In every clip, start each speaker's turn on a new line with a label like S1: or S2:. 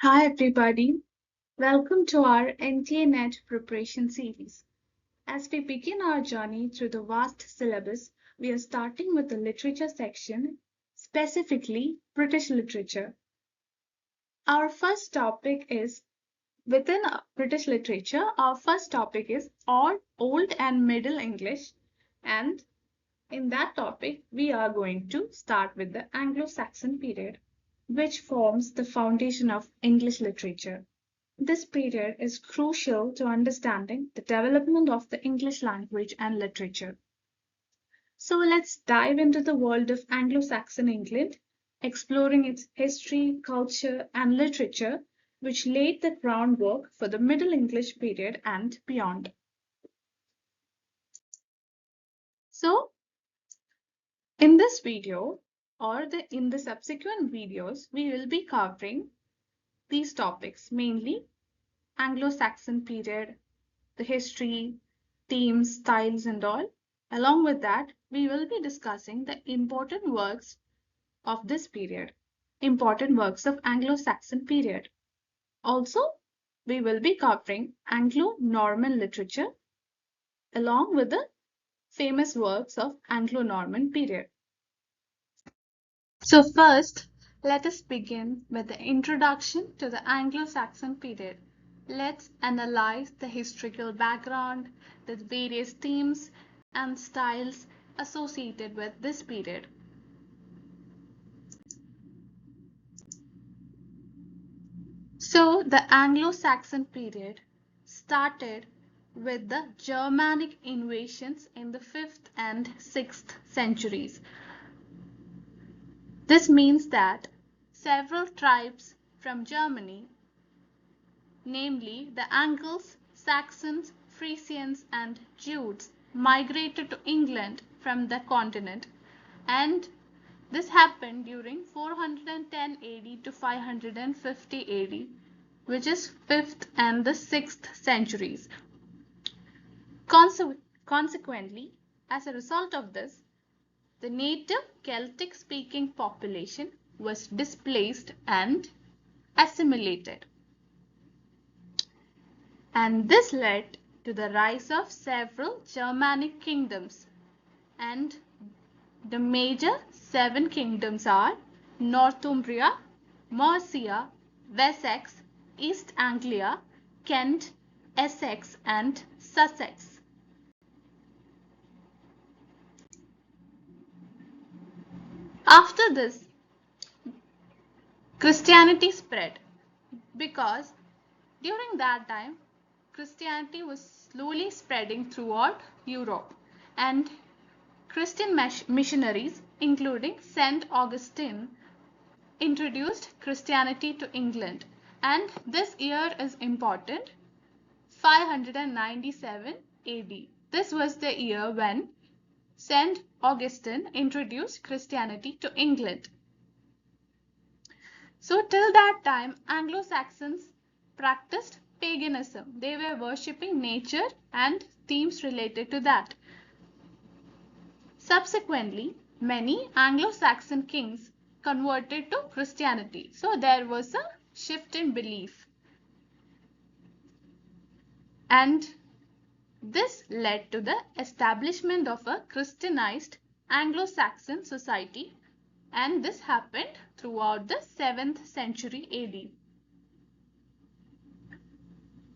S1: Hi everybody, welcome to our NTA NET preparation series. As we begin our journey through the vast syllabus, we are starting with the literature section, specifically British literature. Our first topic is within British literature, our first topic is Old and Middle English, and in that topic, we are going to start with the Anglo-Saxon period, which forms the foundation of English literature. This period is crucial to understanding the development of the English language and literature. So let's dive into the world of Anglo-Saxon England, exploring its history, culture, and literature, which laid the groundwork for the Middle English period and beyond. So, in this video, or in the subsequent videos, we will be covering these topics, mainly Anglo-Saxon period, the history, themes, styles, and all. Along with that, we will be discussing the important works of this period, important works of Anglo-Saxon period. Also, we will be covering Anglo-Norman literature along with the famous works of Anglo-Norman period. So first, let us begin with the introduction to the Anglo-Saxon period. Let's analyze the historical background, the various themes and styles associated with this period. So the Anglo-Saxon period started with the Germanic invasions in the 5th and 6th centuries. This means that several tribes from Germany, namely the Angles, Saxons, Frisians, and Jutes, migrated to England from the continent, and this happened during 410 AD to 550 AD, which is 5th and the 6th centuries. Consequently, as a result of this, the native Celtic-speaking population was displaced and assimilated. And this led to the rise of several Germanic kingdoms. And the major 7 kingdoms are Northumbria, Mercia, Wessex, East Anglia, Kent, Essex, and Sussex. After this, Christianity spread because during that time, Christianity was slowly spreading throughout Europe, and Christian missionaries, including St. Augustine, introduced Christianity to England. And this year is important, 597 AD. This was the year when St. Augustine introduced Christianity to England. So till that time, Anglo-Saxons practiced paganism. They were worshipping nature and themes related to that. Subsequently, many Anglo-Saxon kings converted to Christianity. So there was a shift in belief. And this led to the establishment of a Christianized Anglo-Saxon society, and this happened throughout the 7th century AD.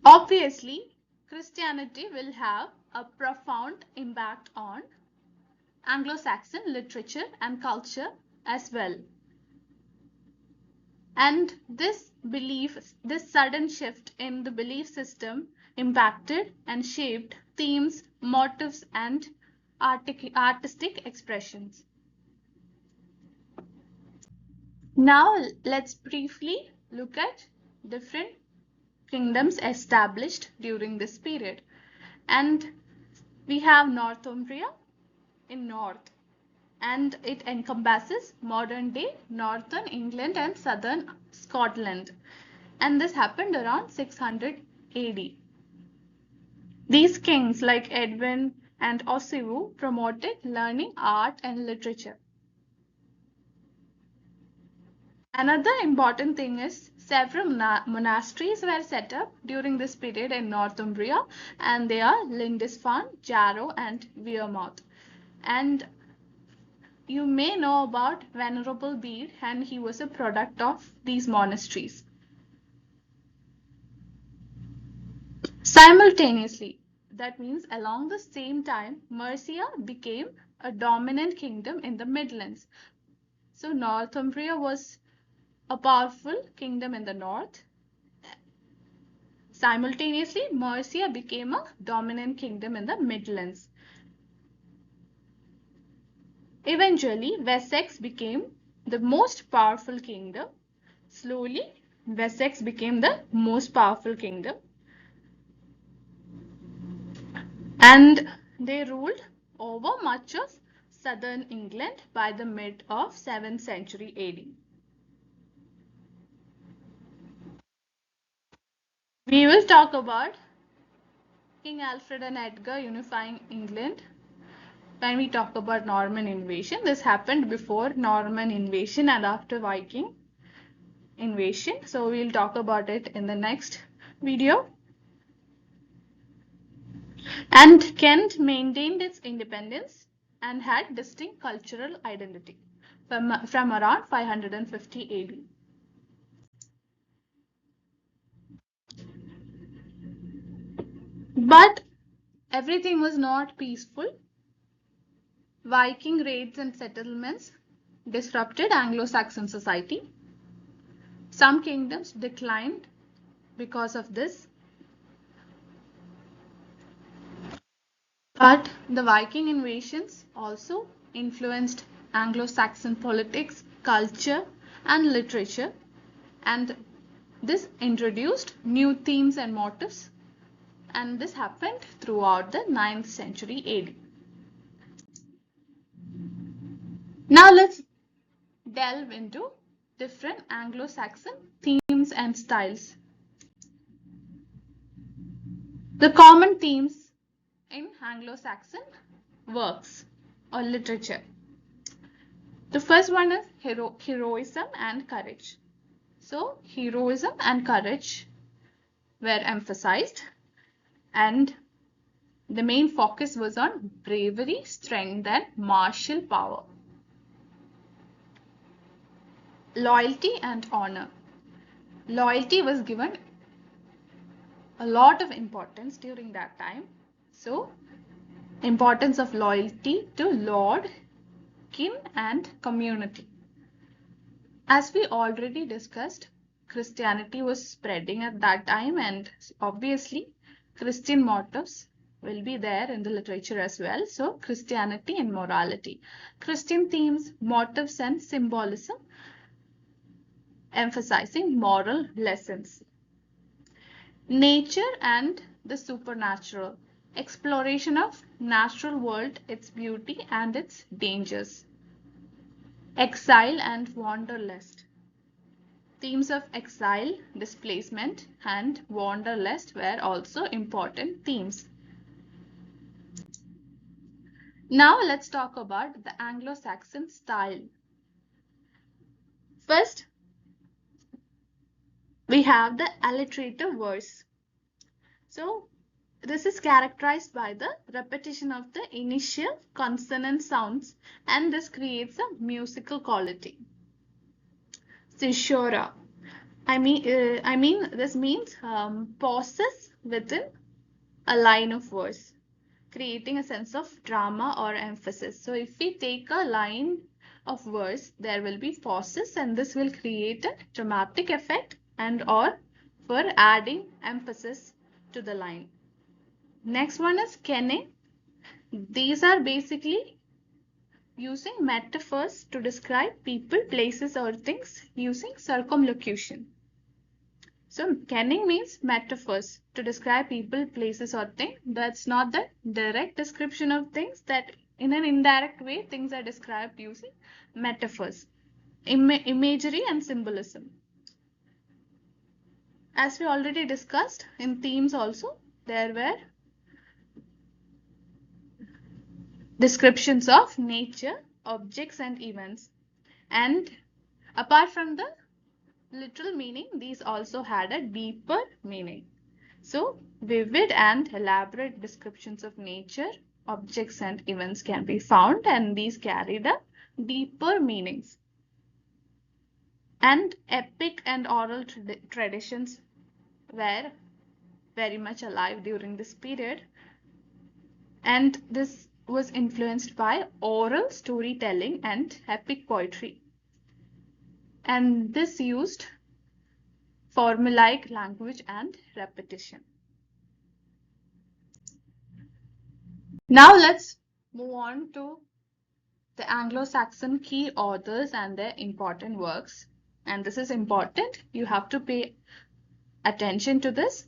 S1: Obviously, Christianity will have a profound impact on Anglo-Saxon literature and culture as well. And this sudden shift in the belief system impacted and shaped themes, motifs, and artistic expressions. Now let's briefly look at different kingdoms established during this period. And we have Northumbria in north, and it encompasses modern day northern England and southern Scotland, and this happened around 600 AD. These kings like Edwin and Oswiu promoted learning, art, and literature. Another important thing is several monasteries were set up during this period in Northumbria, and they are Lindisfarne, Jarrow, and Wearmouth. And you may know about Venerable Bede, and he was a product of these monasteries. Simultaneously, that means along the same time, Mercia became a dominant kingdom in the Midlands. So Northumbria was a powerful kingdom in the north. Simultaneously, Mercia became a dominant kingdom in the Midlands. Eventually, Wessex became the most powerful kingdom. Slowly, Wessex became the most powerful kingdom, and they ruled over much of southern England by the mid of 7th century AD. We will talk about King Alfred and Edgar unifying England. When we talk about Norman invasion, this happened before Norman invasion and after Viking invasion. So we'll talk about it in the next video. And Kent maintained its independence and had distinct cultural identity from around 550 AD. But everything was not peaceful. Viking raids and settlements disrupted Anglo-Saxon society. Some kingdoms declined because of this. But the Viking invasions also influenced Anglo-Saxon politics, culture, and literature, and this introduced new themes and motifs, and this happened throughout the 9th century AD. Now let's delve into different Anglo-Saxon themes and styles. The common themes in Anglo-Saxon works or literature. The first one is heroism and courage. So heroism and courage were emphasized, and the main focus was on bravery, strength, and martial power. Loyalty and honor. Loyalty was given a lot of importance during that time. So importance of loyalty to lord, kin, and community. As we already discussed, Christianity was spreading at that time, and obviously Christian motifs will be there in the literature as well. So Christianity and morality. Christian themes, motifs, and symbolism emphasizing moral lessons. Nature and the supernatural. Exploration of natural world, its beauty and its dangers. Exile and wanderlust. Themes of exile, displacement, and wanderlust were also important themes. Now let's talk about the Anglo-Saxon style. First, we have the alliterative verse. So this is characterized by the repetition of the initial consonant sounds, and this creates a musical quality. Caesura. This means pauses within a line of verse, creating a sense of drama or emphasis. So if we take a line of verse, there will be pauses, and this will create a dramatic effect and or for adding emphasis to the line. Next one is kenning. These are basically using metaphors to describe people, places, or things using circumlocution. So kenning means metaphors to describe people, places, or things. That's not the direct description of things, that in an indirect way things are described using metaphors, imagery, and symbolism. As we already discussed in themes also, there were descriptions of nature, objects, and events. And apart from the literal meaning, these also had a deeper meaning. So, vivid and elaborate descriptions of nature, objects, and events can be found, and these carried a deeper meanings. And epic and oral traditions were very much alive during this period, and this was influenced by oral storytelling and epic poetry. And this used formulaic language and repetition. Now let's move on to the Anglo-Saxon key authors and their important works. And this is important. You have to pay attention to this.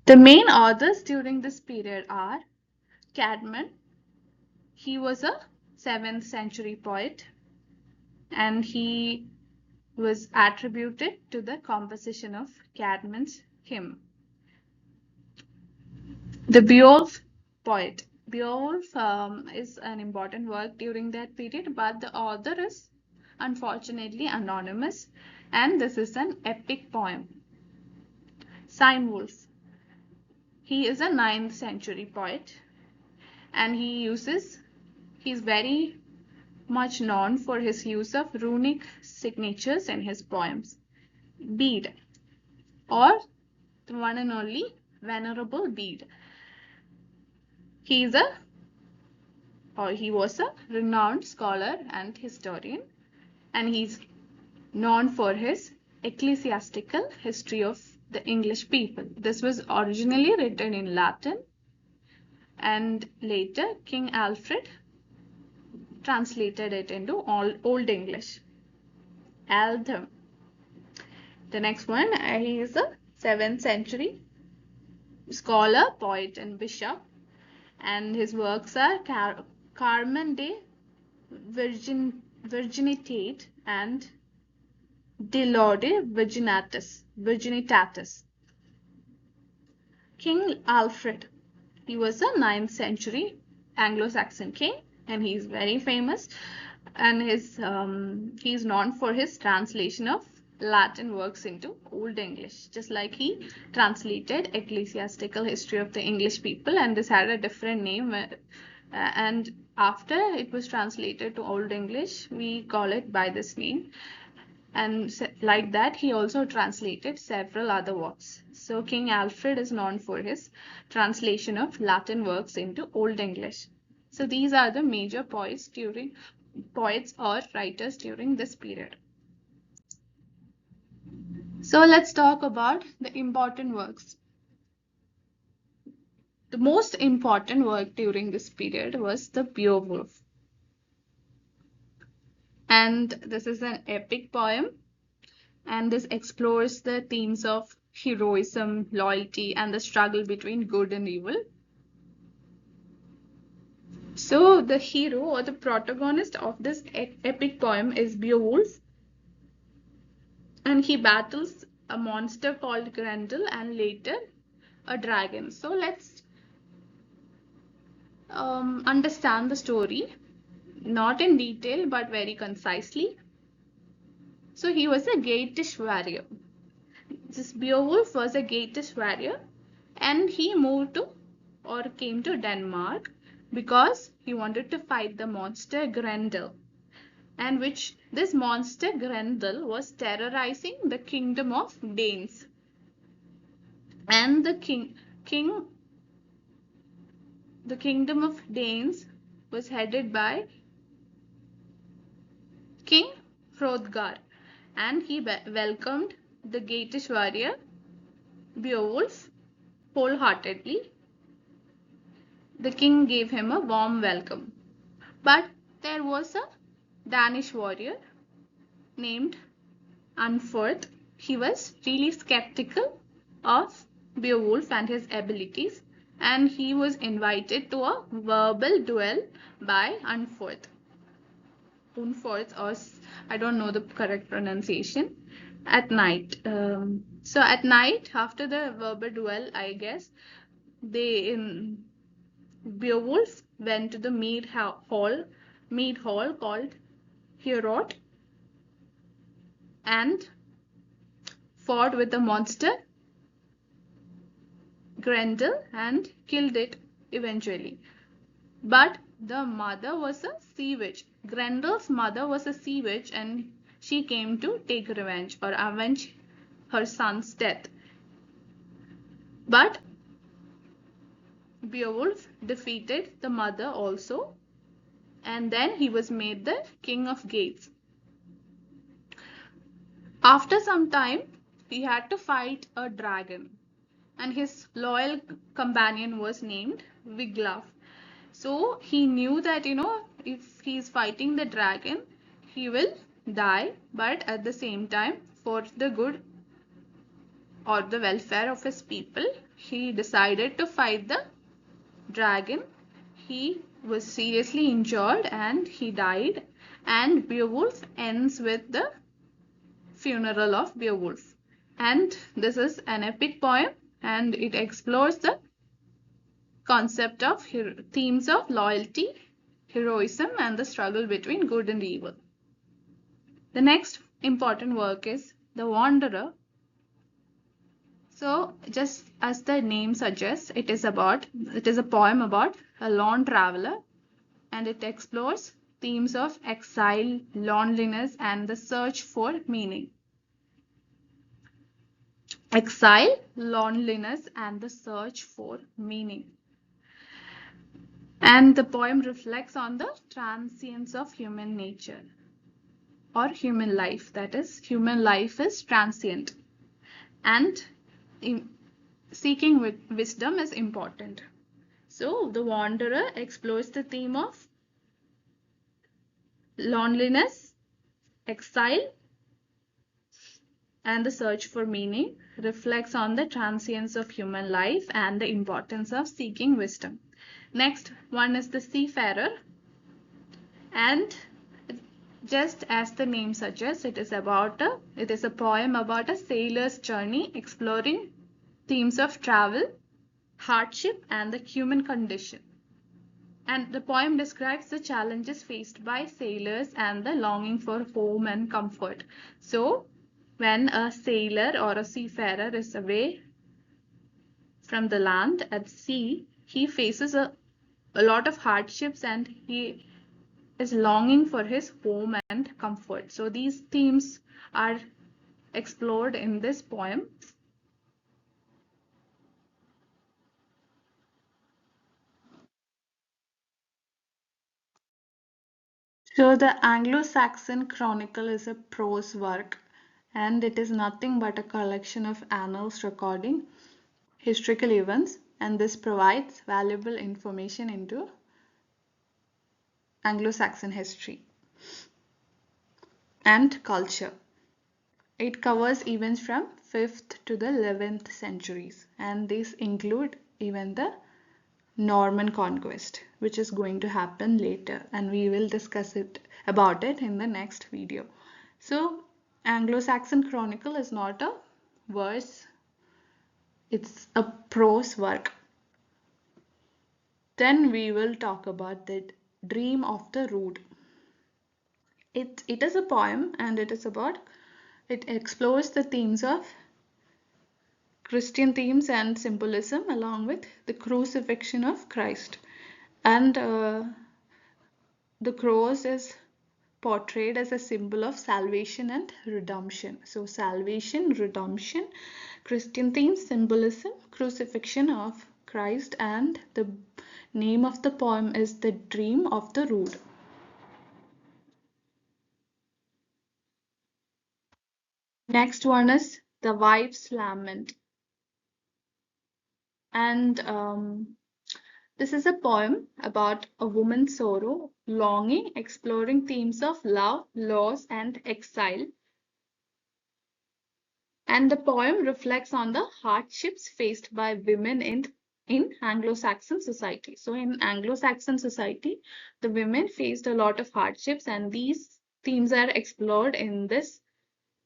S1: The main authors during this period are Cadman. He was a 7th century poet, and he was attributed to the composition of Cadman's hymn. The Beowulf poet. Beowulf is an important work during that period, but the author is unfortunately anonymous, and this is an epic poem. Cynewulf. He is a 9th century poet, and he's very much known for his use of runic signatures in his poems. Bede, or the one and only Venerable Bede. He was a renowned scholar and historian, and he's known for his ecclesiastical history of the English people. This was originally written in Latin, and later King Alfred translated it into Old English. Aldham. The next one, he is a 7th century scholar, poet, and bishop, and his works are Carmen de Virginitate and De Laude Virginitatis. King Alfred. He was a 9th century Anglo-Saxon king, and he's very famous, and he's known for his translation of Latin works into Old English, just like he translated Ecclesiastical History of the English People, and this had a different name, and after it was translated to Old English, we call it by this name. And like that, he also translated several other works. So King Alfred is known for his translation of Latin works into Old English. So these are the major poets or writers during this period. So let's talk about the important works. The most important work during this period was the Beowulf. And this is an epic poem, and this explores the themes of heroism, loyalty, and the struggle between good and evil. So the hero or the protagonist of this epic poem is Beowulf, and he battles a monster called Grendel and later a dragon. So let's understand the story, not in detail but very concisely. So he was a Geatish warrior. This Beowulf was a Geatish warrior, and he came to Denmark because he wanted to fight the monster Grendel, and this monster Grendel was terrorizing the kingdom of Danes. And the kingdom of Danes was headed by King Hrothgar, and he welcomed the Geatish warrior Beowulf wholeheartedly. The king gave him a warm welcome. But there was a Danish warrior named Unferth. He was really skeptical of Beowulf and his abilities, and he was invited to a verbal duel by Unferth, or I don't know the correct pronunciation, at night. So at night, after the verbal duel, I guess, Beowulf went to the mead hall called he wrote and fought with the monster Grendel and killed it eventually. But the mother was a sea witch. Grendel's mother was a sea witch, and she came to take revenge or avenge her son's death. But Beowulf defeated the mother also, and then he was made the king of Geats. After some time, he had to fight a dragon, and his loyal companion was named Wiglaf. So he knew that, if he's fighting the dragon, he will die, but at the same time, for the good or the welfare of his people, he decided to fight the dragon. He was seriously injured and he died, and Beowulf ends with the funeral of Beowulf. And this is an epic poem, and it explores the concept of themes of loyalty, heroism, and the struggle between good and evil. The next important work is The Wanderer. So, just as the name suggests, it is a poem about a lone traveler, and it explores themes of exile, loneliness, and the search for meaning. Exile, loneliness, and the search for meaning. And the poem reflects on the transience of human nature or human life. That is, human life is transient, and seeking wisdom is important. So, The Wanderer explores the theme of loneliness, exile, and the search for meaning, reflects on the transience of human life and the importance of seeking wisdom. Next one is The Seafarer, and just as the name suggests, it is a poem about a sailor's journey exploring themes of travel, hardship, and the human condition. And the poem describes the challenges faced by sailors and the longing for home and comfort. So, when a sailor or a seafarer is away from the land at sea, he faces a lot of hardships, and he is longing for his home and comfort. So these themes are explored in this poem. So the Anglo-Saxon Chronicle is a prose work, and it is nothing but a collection of annals recording historical events, and this provides valuable information into Anglo-Saxon history and culture. It covers events from 5th to the 11th centuries, and these include even the Norman conquest, which is going to happen later, and we will discuss about it in the next video. So, Anglo-Saxon Chronicle is not a verse, it's a prose work. Then we will talk about the Dream of the Rood. It is a poem, and it explores the themes of Christian themes and symbolism, along with the crucifixion of Christ. And the cross is portrayed as a symbol of salvation and redemption. So, salvation, redemption, Christian themes, symbolism, crucifixion of Christ, and the name of the poem is The Dream of the Rood. Next one is The Wife's Lament. And this is a poem about a woman's sorrow, longing, exploring themes of love, loss, and exile. And the poem reflects on the hardships faced by women in Anglo-Saxon society. So in Anglo-Saxon society, the women faced a lot of hardships, and these themes are explored in this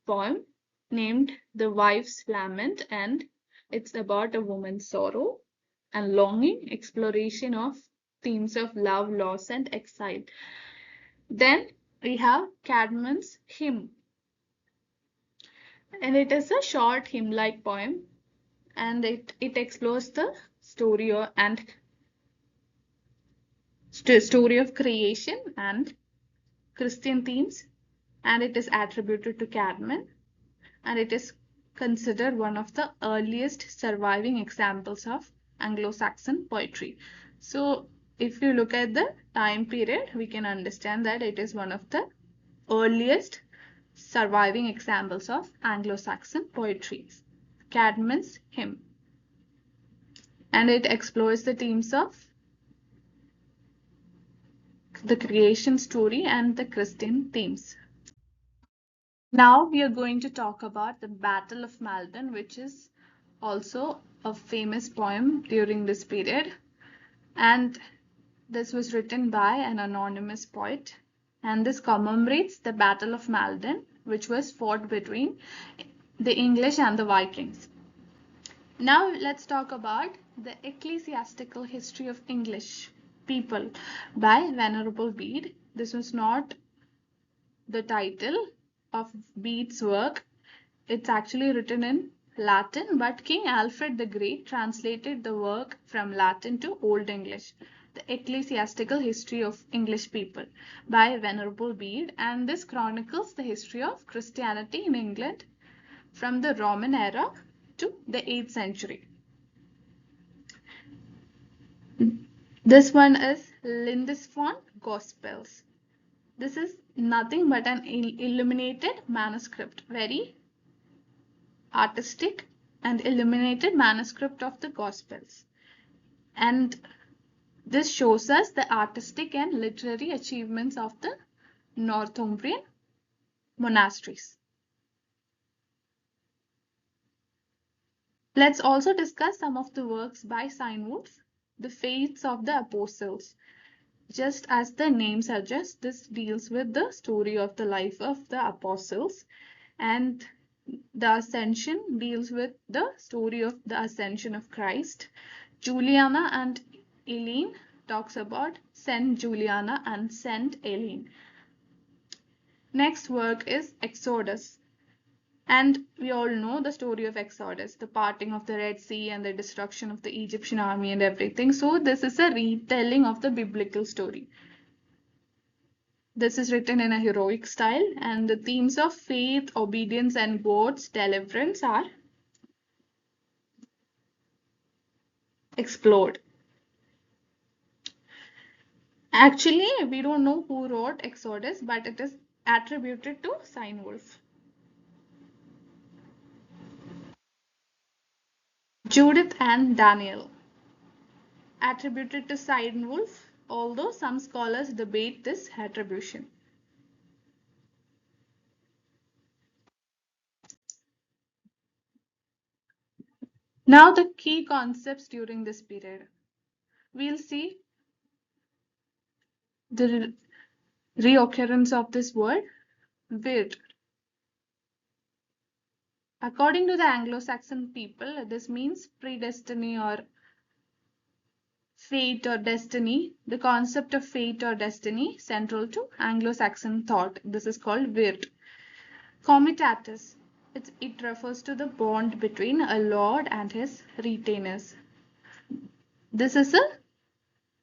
S1: poem named The Wife's Lament, and it's about a woman's sorrow and longing, exploration of themes of love, loss, and exile. Then we have Cadman's hymn, and it is a short hymn-like poem, and it explores the story of creation and Christian themes, and it is attributed to Cadman, and it is considered one of the earliest surviving examples of Anglo-Saxon poetry. So, if you look at the time period, we can understand that it is one of the earliest surviving examples of Anglo-Saxon poetry, Cadman's hymn, and it explores the themes of the creation story and the Christian themes. Now we are going to talk about the Battle of Maldon, which is also a famous poem during this period, and this was written by an anonymous poet, and this commemorates the Battle of Maldon, which was fought between the English and the Vikings. Now let's talk about the ecclesiastical history of English people by Venerable Bede. This was not the title of Bede's work. It's actually written in Latin, but King Alfred the Great translated the work from Latin to Old English, The Ecclesiastical History of English People by Venerable Bede, and this chronicles the history of Christianity in England from the Roman era to the 8th century. This one is Lindisfarne Gospels. This is nothing but an illuminated manuscript, very artistic and illuminated manuscript of the Gospels. And this shows us the artistic and literary achievements of the Northumbrian monasteries. Let's also discuss some of the works by Synewulf, the Fates of the Apostles. Just as the name suggests, this deals with the story of the life of the apostles, and the Ascension deals with the story of the Ascension of Christ. Juliana and Eileen talks about Saint Juliana and Saint Eileen. Next work is Exodus. And we all know the story of Exodus, the parting of the Red Sea and the destruction of the Egyptian army and everything. So this is a retelling of the biblical story. This is written in a heroic style, and the themes of faith, obedience, and God's deliverance are explored. Actually, we don't know who wrote Exodus, but it is attributed to Synewulf. Judith and Daniel, attributed to Synewulf, although some scholars debate this attribution. Now the key concepts during this period. We'll see the reoccurrence of this word, weird. According to the Anglo-Saxon people, this means predestiny or fate or destiny. The concept of fate or destiny central to Anglo-Saxon thought. This is called weird. Comitatus. It refers to the bond between a lord and his retainers. This is a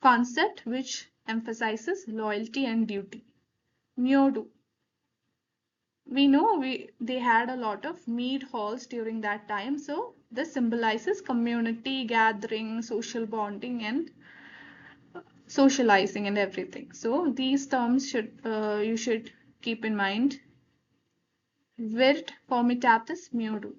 S1: concept which emphasizes loyalty and duty. Miodu. We know they had a lot of mead halls during that time, so this symbolizes community gathering, social bonding, and socializing and everything. So these terms you should keep in mind. Virt comitatus miodu.